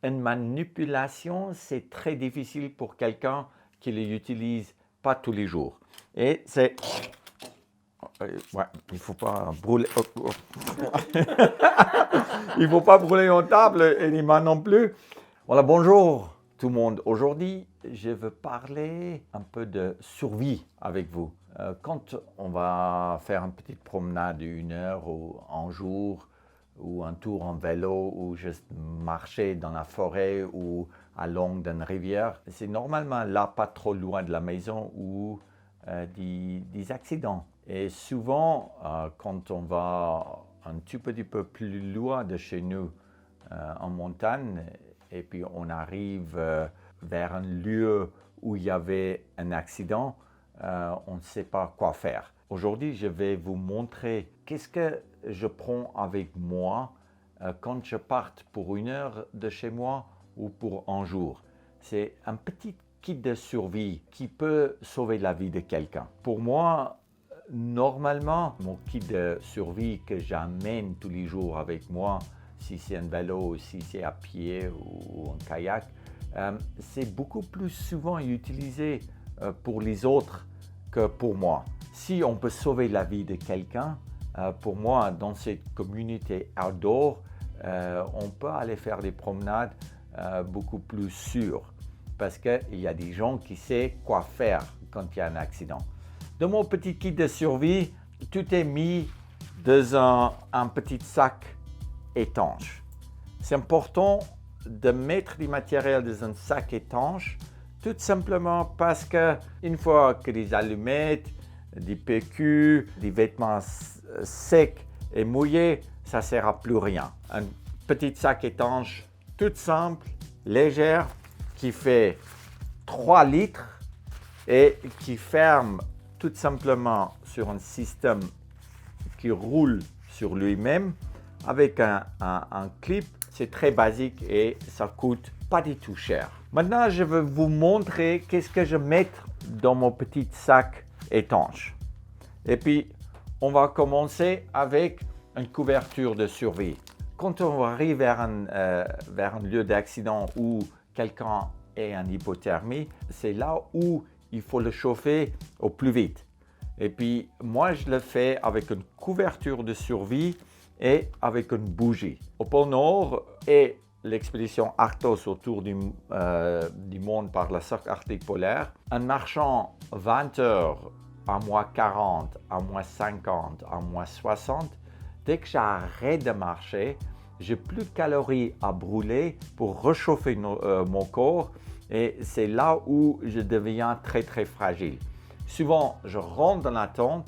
Une manipulation, c'est très difficile pour quelqu'un qui ne l'utilise pas tous les jours. Et c'est... Ouais, il ne faut pas brûler... il ne faut pas brûler une table et les mains non plus. Voilà, bonjour tout le monde. Aujourd'hui, je veux parler un peu de survie avec vous. Quand on va faire une petite promenade d'une heure ou un jour, ou un tour en vélo, ou juste marcher dans la forêt ou à long d'une rivière, c'est normalement là, pas trop loin de la maison, ou des accidents. Et souvent, quand on va un tout petit peu plus loin de chez nous, en montagne, et puis on arrive vers un lieu où il y avait un accident, on ne sait pas quoi faire. Aujourd'hui, je vais vous montrer qu'est-ce que je prends avec moi quand je parte pour une heure de chez moi ou pour un jour. C'est un petit kit de survie qui peut sauver la vie de quelqu'un. Pour moi, normalement, mon kit de survie que j'amène tous les jours avec moi, si c'est un vélo, si c'est à pied ou un kayak, c'est beaucoup plus souvent utilisé pour les autres que pour moi. Si on peut sauver la vie de quelqu'un, pour moi, dans cette communauté outdoor, on peut aller faire des promenades beaucoup plus sûres parce qu'il y a des gens qui savent quoi faire quand il y a un accident. Dans mon petit kit de survie, tout est mis dans un petit sac étanche. C'est important de mettre du matériel dans un sac étanche, tout simplement parce qu'une fois que les allumettes, des PQ, des vêtements secs et mouillés, ça ne sert à plus rien. Un petit sac étanche, tout simple, légère, qui fait 3 litres et qui ferme tout simplement sur un système qui roule sur lui-même avec un clip. C'est très basique et ça coûte pas du tout cher. Maintenant, je vais vous montrer qu'est-ce que je mets dans mon petit sac étanche. Et puis, on va commencer avec une couverture de survie. Quand on arrive vers un lieu d'accident où quelqu'un est en hypothermie, c'est là où il faut le chauffer au plus vite. Et puis, moi, je le fais avec une couverture de survie et avec une bougie. Au pôle Nord et l'expédition Arctos autour du monde par le cercle arctique polaire, en marchant 20 heures à moins 40, à moins 50, à moins 60, dès que j'arrête de marcher, j'ai plus de calories à brûler pour réchauffer mon corps et c'est là où je deviens très très fragile. Souvent, je rentre dans la tente,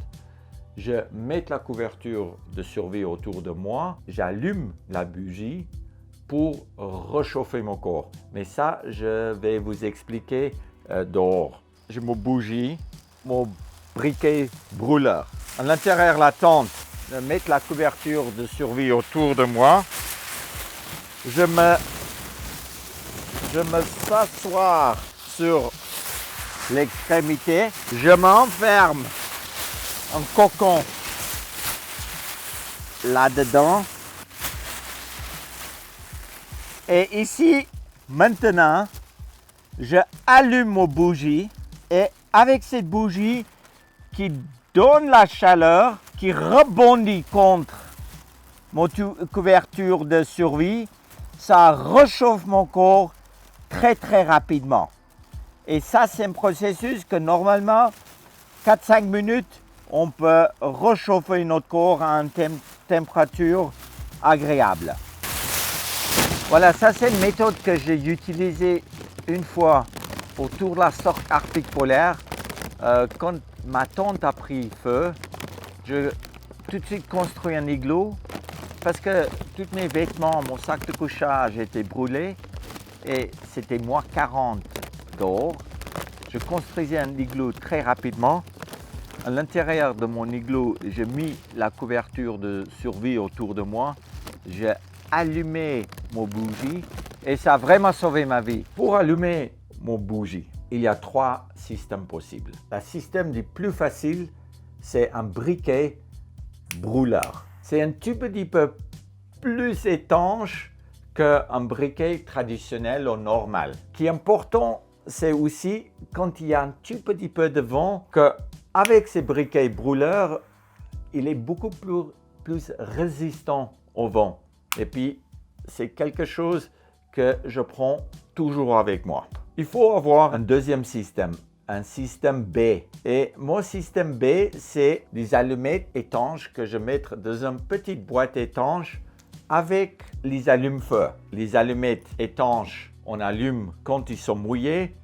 je mets la couverture de survie autour de moi, j'allume la bougie pour réchauffer mon corps. Mais ça, je vais vous expliquer dehors. J'ai mon bougie, mon briquet brûleur. À l'intérieur de la tente, je mets la couverture de survie autour de moi. Je me s'assois sur l'extrémité. Je m'enferme en cocon là-dedans. Et ici, maintenant, je allume mon bougie et avec cette bougie qui donne la chaleur, qui rebondit contre mon couverture de survie, ça réchauffe mon corps très très rapidement. Et ça, c'est un processus que normalement, 4-5 minutes, on peut réchauffer notre corps à une température agréable. Voilà, ça c'est une méthode que j'ai utilisée une fois autour de la cercle arctique polaire. Quand ma tente a pris feu, j'ai tout de suite construit un igloo parce que tous mes vêtements, mon sac de couchage étaient brûlés et c'était moins 40 dehors. Je construisais un igloo très rapidement. À l'intérieur de mon igloo, j'ai mis la couverture de survie autour de moi. J'ai allumé mon bougie et ça a vraiment sauvé ma vie. Pour allumer mon bougie, il y a 3 systèmes possibles. Le système le plus facile, c'est un briquet brûleur. C'est un tout petit peu plus étanche qu'un briquet traditionnel ou normal. Ce qui est important, c'est aussi quand il y a un tout petit peu de vent, qu'avec ces briquets brûleurs, il est beaucoup plus résistant au vent. Et puis, c'est quelque chose que je prends toujours avec moi. Il faut avoir un deuxième système, un système B. Et mon système B, c'est des allumettes étanches que je mets dans une petite boîte étanche avec les allumes-feu. Les allumettes étanches, on allume quand ils sont mouillés,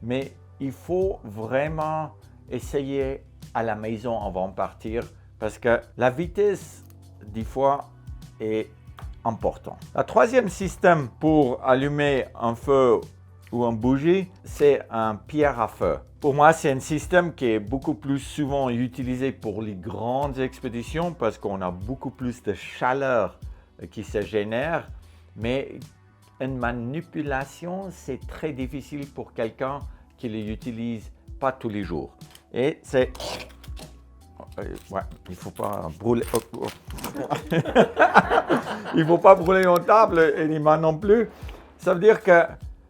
mais il faut vraiment essayer à la maison avant de partir parce que la vitesse, des fois, est importante. Le troisième système pour allumer un feu ou une bougie, c'est un pierre à feu. Pour moi, c'est un système qui est beaucoup plus souvent utilisé pour les grandes expéditions parce qu'on a beaucoup plus de chaleur qui se génère, mais une manipulation, c'est très difficile pour quelqu'un qui ne l'utilise pas tous les jours. Et c'est... Ouais, il ne faut pas brûler... Il ne faut pas brûler une table et les mains non plus. Ça veut dire que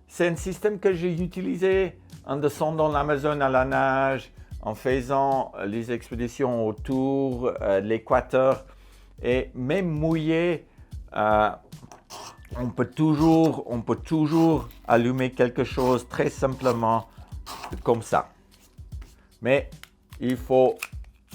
c'est un système que j'ai utilisé en descendant l'Amazone à la nage, en faisant les expéditions autour de l'équateur et même mouillé. On peut toujours allumer quelque chose très simplement comme ça. Mais il faut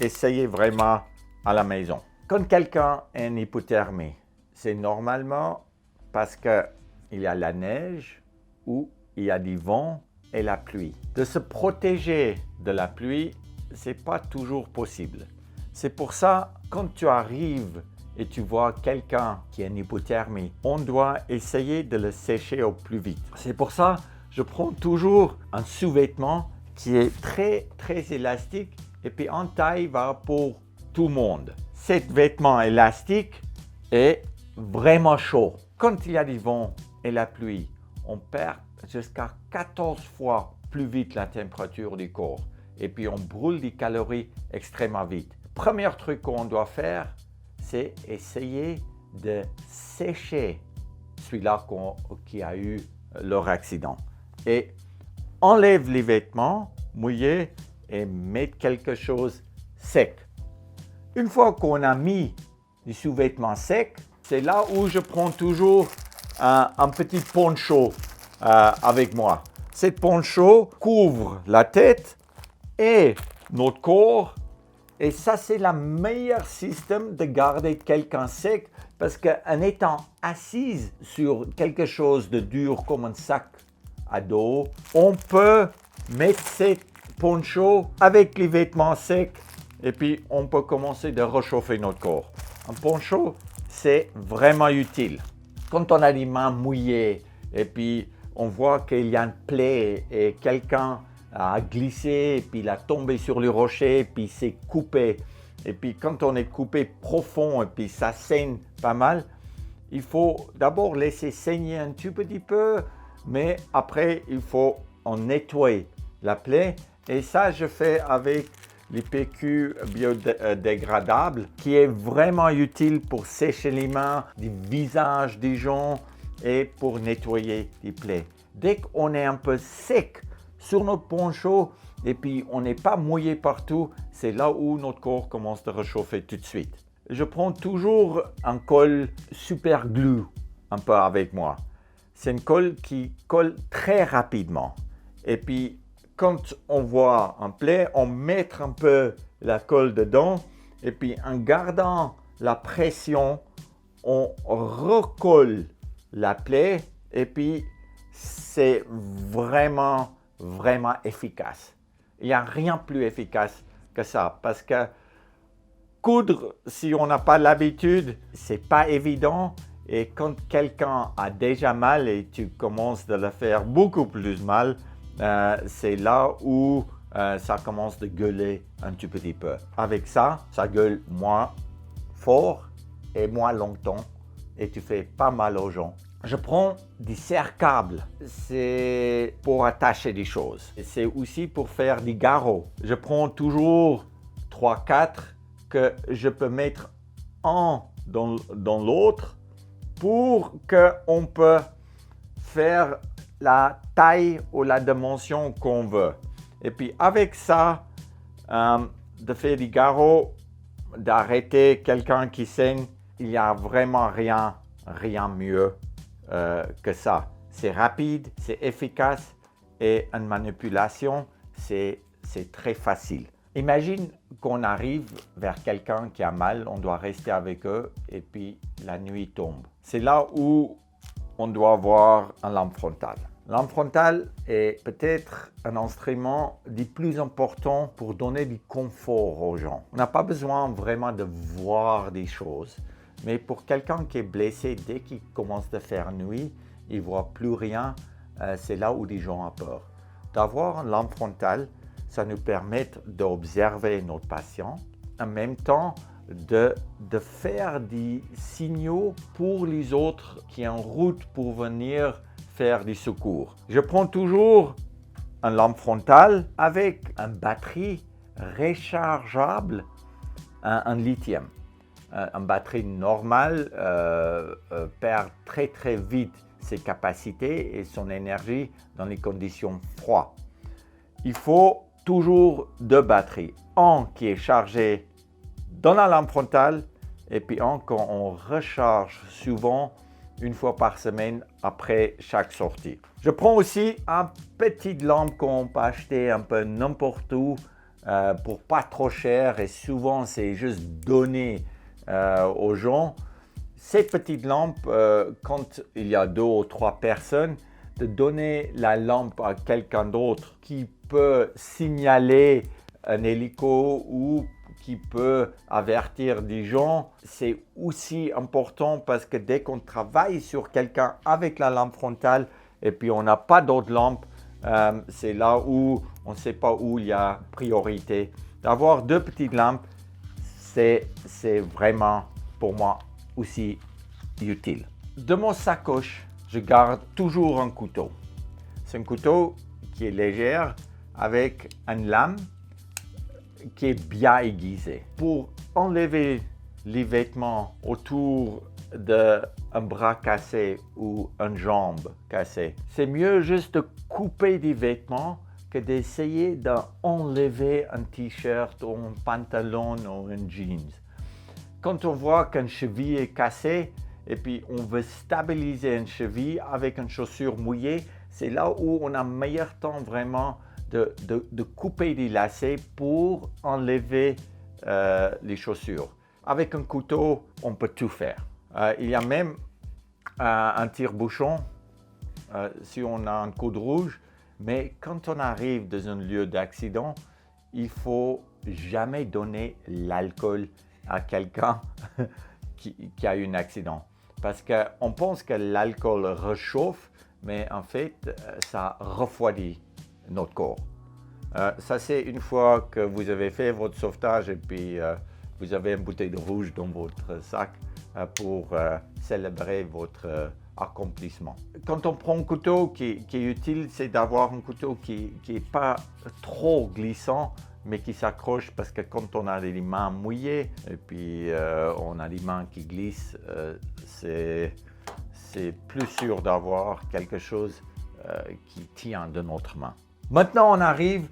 essayer vraiment à la maison. Quand quelqu'un a une hypothermie, c'est normalement parce qu'il y a la neige ou il y a du vent et la pluie. De se protéger de la pluie, ce n'est pas toujours possible. C'est pour ça, quand tu arrives et tu vois quelqu'un qui a une hypothermie, on doit essayer de le sécher au plus vite. C'est pour ça que je prends toujours un sous-vêtement qui est très élastique et puis en taille va pour tout le monde. Cet vêtement élastique est vraiment chaud. Quand il y a du vent et la pluie, on perd jusqu'à 14 fois plus vite la température du corps et puis on brûle des calories extrêmement vite. Premier truc qu'on doit faire, c'est essayer de sécher celui-là qui a eu leur accident. Et enlève les vêtements mouillés et mettre quelque chose sec. Une fois qu'on a mis les sous-vêtements secs, c'est là où je prends toujours un petit poncho avec moi. Cette poncho couvre la tête et notre corps. Et ça, c'est le meilleur système de garder quelqu'un sec parce qu'en étant assise sur quelque chose de dur comme un sac à dos, on peut mettre cette poncho avec les vêtements secs et puis on peut commencer de réchauffer notre corps. Un poncho, c'est vraiment utile. Quand on a les mains mouillées et puis on voit qu'il y a une plaie et quelqu'un a glissé, et puis il a tombé sur le rocher, et puis s'est coupé. Et puis quand on est coupé profond et puis ça saigne pas mal, il faut d'abord laisser saigner un tout petit peu, mais après il faut en nettoyer la plaie. Et ça, je fais avec les PQ biodégradables, qui est vraiment utile pour sécher les mains, les visages des gens et pour nettoyer les plaies. Dès qu'on est un peu sec sur notre poncho et puis on n'est pas mouillé partout, c'est là où notre corps commence à réchauffer tout de suite. Je prends toujours un col super glue un peu avec moi. C'est une colle qui colle très rapidement. Et puis quand on voit un plaie, on met un peu la colle dedans et puis en gardant la pression, on recolle la plaie et puis c'est vraiment efficace. Il n'y a rien de plus efficace que ça parce que coudre, si on n'a pas l'habitude, c'est pas évident. Et quand quelqu'un a déjà mal et tu commences de le faire beaucoup plus mal, c'est là où ça commence de gueuler un tout petit peu. Avec ça, ça gueule moins fort et moins longtemps et tu fais pas mal aux gens. Je prends des serre-câbles, c'est pour attacher des choses. C'est aussi pour faire des garrots. Je prends toujours 3-4 que je peux mettre un dans l'autre pour qu'on peut faire la taille ou la dimension qu'on veut. Et puis avec ça, de faire du garrot, d'arrêter quelqu'un qui saigne, il n'y a vraiment rien mieux que ça. C'est rapide, c'est efficace et une manipulation, c'est très facile. Imagine qu'on arrive vers quelqu'un qui a mal, on doit rester avec eux et puis la nuit tombe. C'est là où on doit avoir une lampe frontale. La lampe frontale est peut-être un instrument du plus important pour donner du confort aux gens. On n'a pas besoin vraiment de voir des choses, mais pour quelqu'un qui est blessé, dès qu'il commence à faire nuit, il ne voit plus rien, c'est là où les gens ont peur. D'avoir une lampe frontale, ça nous permet d'observer notre patient, en même temps de faire des signaux pour les autres qui sont en route pour venir faire du secours. Je prends toujours une lampe frontale avec une batterie rechargeable en lithium. Une batterie normale perd très vite ses capacités et son énergie dans les conditions froides. Il faut toujours deux batteries. Un qui est chargé dans la lampe frontale et puis un qu'on recharge souvent une fois par semaine après chaque sortie. Je prends aussi une petite lampe qu'on peut acheter un peu n'importe où pour pas trop cher et souvent c'est juste donné aux gens. Ces petites lampes, quand il y a 2 ou 3 personnes, de donner la lampe à quelqu'un d'autre qui peut signaler un hélico ou qui peut avertir des gens, c'est aussi important parce que dès qu'on travaille sur quelqu'un avec la lampe frontale et puis on n'a pas d'autres lampes, c'est là où on ne sait pas où il y a priorité. D'avoir 2 petites lampes, c'est vraiment pour moi aussi utile. De mon sacoche, je garde toujours un couteau. C'est un couteau qui est léger avec une lame qui est bien aiguisée. Pour enlever les vêtements autour d'un bras cassé ou une jambe cassée, c'est mieux juste de couper des vêtements que d'essayer d'enlever un t-shirt ou un pantalon ou un jeans. Quand on voit qu'une cheville est cassée et puis on veut stabiliser une cheville avec une chaussure mouillée, c'est là où on a meilleur temps vraiment de couper des lacets pour enlever les chaussures. Avec un couteau, on peut tout faire. Il y a même un tire-bouchon si on a un coude rouge, mais quand on arrive dans un lieu d'accident, il ne faut jamais donner l'alcool à quelqu'un qui a eu un accident. Parce qu'on pense que l'alcool réchauffe, mais en fait, ça refroidit notre corps. Ça, c'est une fois que vous avez fait votre sauvetage et puis vous avez une bouteille de rouge dans votre sac pour célébrer votre accomplissement. Quand on prend un couteau qui est utile, c'est d'avoir un couteau qui n'est pas trop glissant, mais qui s'accroche parce que quand on a les mains mouillées et puis on a les mains qui glissent, c'est plus sûr d'avoir quelque chose qui tient de notre main. Maintenant, on arrive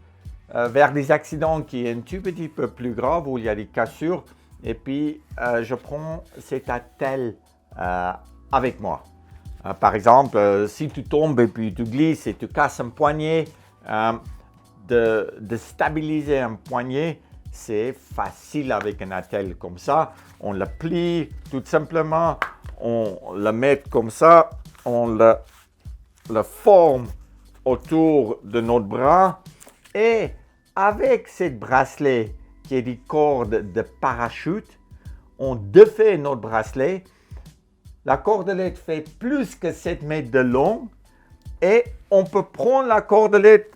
vers des accidents qui est un tout petit peu plus graves, où il y a des cassures, et puis je prends cet attelle avec moi. Par exemple, si tu tombes et puis tu glisses et tu casses un poignet, de stabiliser un poignet, c'est facile avec un attelle comme ça. On le plie tout simplement, on le met comme ça, on le forme autour de notre bras et avec ce bracelet qui est des cordes de parachute, on défait notre bracelet. La cordelette fait plus que 7 mètres de long et on peut prendre la cordelette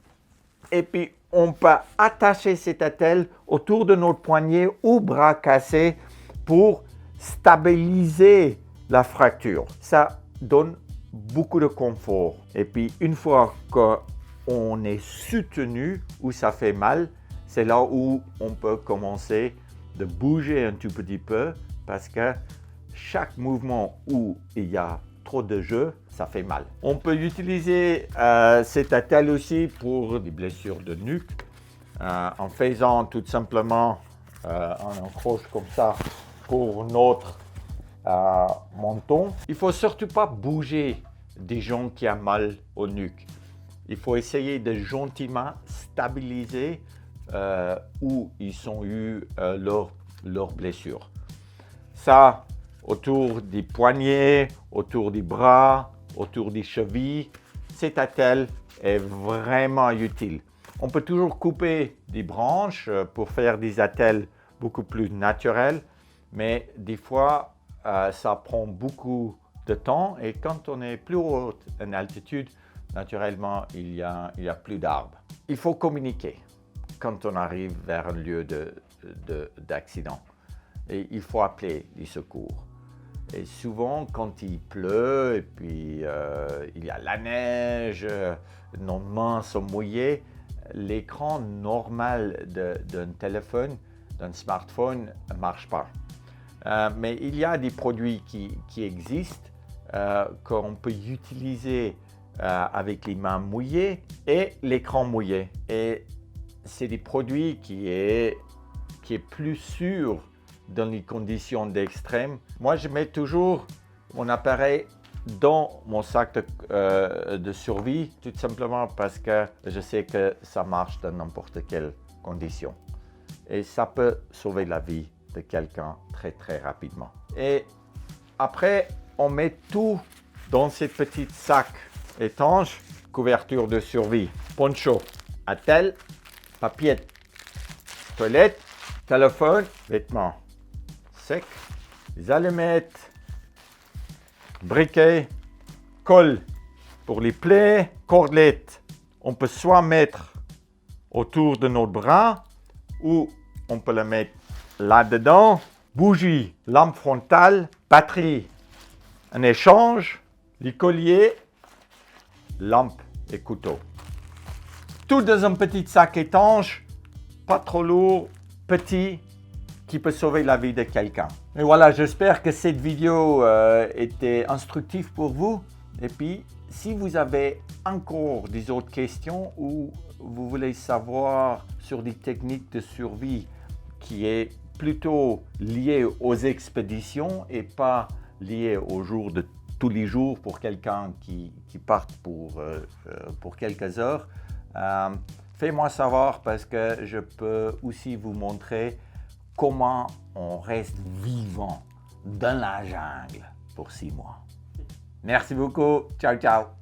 et puis on peut attacher cette attelle autour de notre poignet ou bras cassé pour stabiliser la fracture. Ça donne beaucoup de confort. Et puis une fois qu'on est soutenu où ça fait mal, c'est là où on peut commencer de bouger un tout petit peu parce que chaque mouvement où il y a trop de jeu, ça fait mal. On peut utiliser cet attelle aussi pour des blessures de nuque en faisant tout simplement un accroche comme ça pour notre menton. Il ne faut surtout pas bouger des gens qui ont mal au nuque. Il faut essayer de gentiment stabiliser où ils ont eu leur blessure. Ça, autour des poignets, autour des bras, autour des chevilles, cet attelle est vraiment utile. On peut toujours couper des branches pour faire des attelles beaucoup plus naturels, mais des fois, ça prend beaucoup de temps et quand on est plus haut en altitude, naturellement, il y a plus d'arbres. Il faut communiquer quand on arrive vers un lieu d'accident et il faut appeler les secours. Et souvent, quand il pleut et puis il y a la neige, nos mains sont mouillées, l'écran normal d'un téléphone, d'un smartphone ne marche pas. Mais il y a des produits qui existent qu'on peut utiliser avec les mains mouillées et l'écran mouillé. Et c'est des produits qui est plus sûr dans les conditions d'extrême. Moi, je mets toujours mon appareil dans mon sac de survie, tout simplement parce que je sais que ça marche dans n'importe quelle condition. Et ça peut sauver la vie de quelqu'un très très rapidement. Et après, on met tout dans ces petits sacs étanches, couverture de survie, poncho, attelle, papier, toilette, téléphone, vêtements secs, les allumettes, briquet, colle pour les plaies, cordelette. On peut soit mettre autour de notre bras ou on peut le mettre là-dedans. Bougie, lampe frontale, batterie, un échange, les colliers, lampe et couteau. Tout dans un petit sac étanche, pas trop lourd, petit, qui peut sauver la vie de quelqu'un. Et voilà, j'espère que cette vidéo était instructive pour vous. Et puis, si vous avez encore des autres questions ou vous voulez savoir sur des techniques de survie qui est plutôt liées aux expéditions et pas liées au jour de tous les jours pour quelqu'un qui part pour quelques heures, faites-moi savoir parce que je peux aussi vous montrer comment on reste vivant dans la jungle pour 6 mois. Merci beaucoup. Ciao, ciao.